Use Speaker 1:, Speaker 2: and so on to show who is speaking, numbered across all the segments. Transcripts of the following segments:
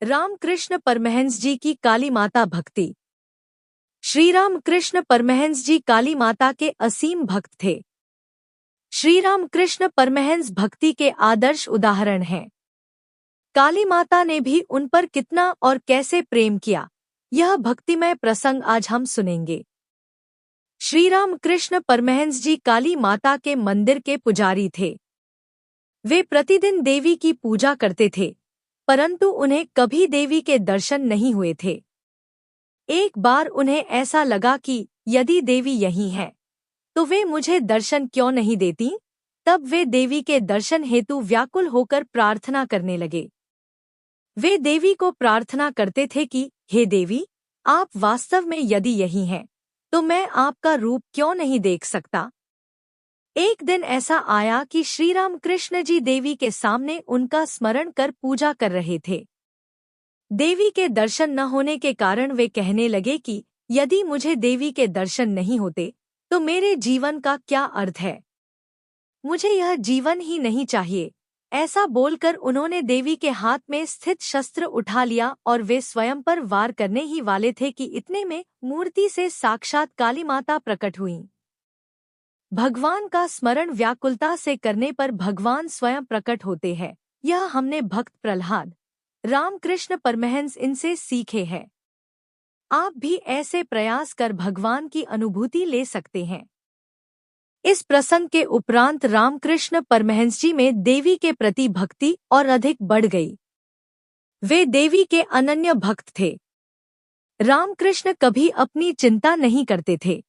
Speaker 1: रामकृष्ण परमहंस जी की काली माता भक्ति। श्री रामकृष्ण परमहंस जी काली माता के असीम भक्त थे। श्री रामकृष्ण परमहंस भक्ति के आदर्श उदाहरण हैं। काली माता ने भी उन पर कितना और कैसे प्रेम किया, यह भक्तिमय प्रसंग आज हम सुनेंगे। श्री रामकृष्ण परमहंस जी काली माता के मंदिर के पुजारी थे। वे प्रतिदिन देवी की पूजा करते थे, परंतु उन्हें कभी देवी के दर्शन नहीं हुए थे। एक बार उन्हें ऐसा लगा कि यदि देवी यहीं है तो वे मुझे दर्शन क्यों नहीं देती। तब वे देवी के दर्शन हेतु व्याकुल होकर प्रार्थना करने लगे। वे देवी को प्रार्थना करते थे कि हे देवी, आप वास्तव में यदि यहीं हैं तो मैं आपका रूप क्यों नहीं देख सकता। एक दिन ऐसा आया कि श्री रामकृष्ण जी देवी के सामने उनका स्मरण कर पूजा कर रहे थे। देवी के दर्शन न होने के कारण वे कहने लगे कि यदि मुझे देवी के दर्शन नहीं होते तो मेरे जीवन का क्या अर्थ है, मुझे यह जीवन ही नहीं चाहिए। ऐसा बोलकर उन्होंने देवी के हाथ में स्थित शस्त्र उठा लिया और वे स्वयं पर वार करने ही वाले थे कि इतने में मूर्ति से साक्षात काली माता प्रकट हुईं। भगवान का स्मरण व्याकुलता से करने पर भगवान स्वयं प्रकट होते हैं। यह हमने भक्त प्रहलाद रामकृष्ण परमहंस इनसे सीखे हैं। आप भी ऐसे प्रयास कर भगवान की अनुभूति ले सकते हैं। इस प्रसंग के उपरांत रामकृष्ण परमहंस जी में देवी के प्रति भक्ति और अधिक बढ़ गई। वे देवी के अनन्य भक्त थे। रामकृष्ण कभी अपनी चिंता नहीं करते थे।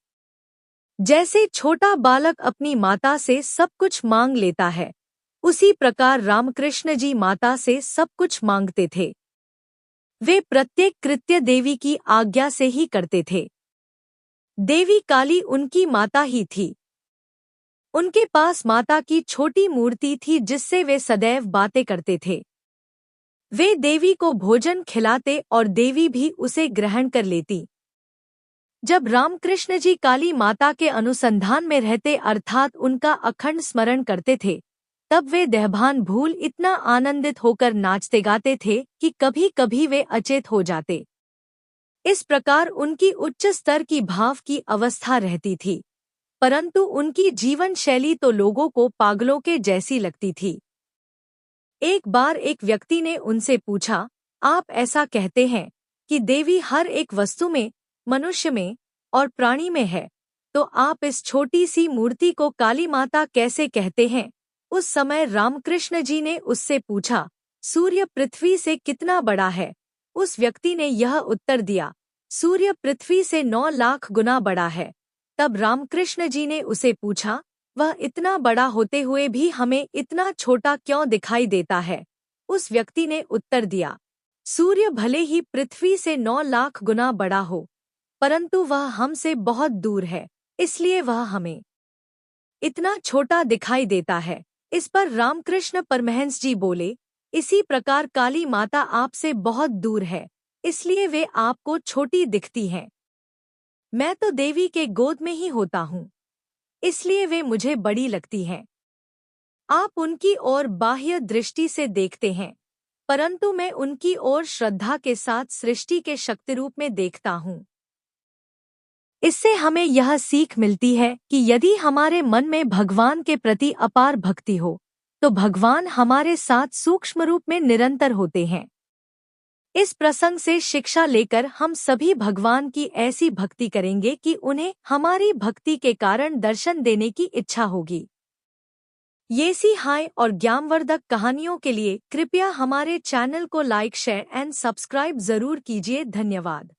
Speaker 1: जैसे छोटा बालक अपनी माता से सब कुछ मांग लेता है, उसी प्रकार रामकृष्ण जी माता से सब कुछ मांगते थे। वे प्रत्येक कृत्य देवी की आज्ञा से ही करते थे। देवी काली उनकी माता ही थी। उनके पास माता की छोटी मूर्ति थी जिससे वे सदैव बातें करते थे। वे देवी को भोजन खिलाते और देवी भी उसे ग्रहण कर लेती। जब रामकृष्ण जी काली माता के अनुसंधान में रहते अर्थात उनका अखंड स्मरण करते थे, तब वे देहभान भूल इतना आनंदित होकर नाचते गाते थे कि कभी कभी वे अचेत हो जाते। इस प्रकार उनकी उच्च स्तर की भाव की अवस्था रहती थी, परंतु उनकी जीवन शैली तो लोगों को पागलों के जैसी लगती थी। एक बार एक व्यक्ति ने उनसे पूछा, आप ऐसा कहते हैं कि देवी हर एक वस्तु में, मनुष्य में और प्राणी में है, तो आप इस छोटी सी मूर्ति को काली माता कैसे कहते हैं। उस समय रामकृष्ण जी ने उससे पूछा, सूर्य पृथ्वी से कितना बड़ा है। उस व्यक्ति ने यह उत्तर दिया, सूर्य पृथ्वी से 9 लाख गुना बड़ा है। तब रामकृष्ण जी ने उसे पूछा, वह इतना बड़ा होते हुए भी हमें इतना छोटा क्यों दिखाई देता है। उस व्यक्ति ने उत्तर दिया, सूर्य भले ही पृथ्वी से 9 लाख गुना बड़ा हो, परंतु वह हमसे बहुत दूर है, इसलिए वह हमें इतना छोटा दिखाई देता है। इस पर रामकृष्ण परमहंस जी बोले, इसी प्रकार काली माता आपसे बहुत दूर है, इसलिए वे आपको छोटी दिखती हैं। मैं तो देवी के गोद में ही होता हूँ, इसलिए वे मुझे बड़ी लगती हैं। आप उनकी ओर बाह्य दृष्टि से देखते हैं, परंतु मैं उनकी ओर श्रद्धा के साथ सृष्टि के शक्ति रूप में देखता हूँ। इससे हमें यह सीख मिलती है कि यदि हमारे मन में भगवान के प्रति अपार भक्ति हो, तो भगवान हमारे साथ सूक्ष्म रूप में निरंतर होते हैं। इस प्रसंग से शिक्षा लेकर हम सभी भगवान की ऐसी भक्ति करेंगे कि उन्हें हमारी भक्ति के कारण दर्शन देने की इच्छा होगी। ये सी हाय और ज्ञानवर्धक कहानियों के लिए कृपया हमारे चैनल को लाइक, शेयर एंड सब्सक्राइब जरूर कीजिए। धन्यवाद।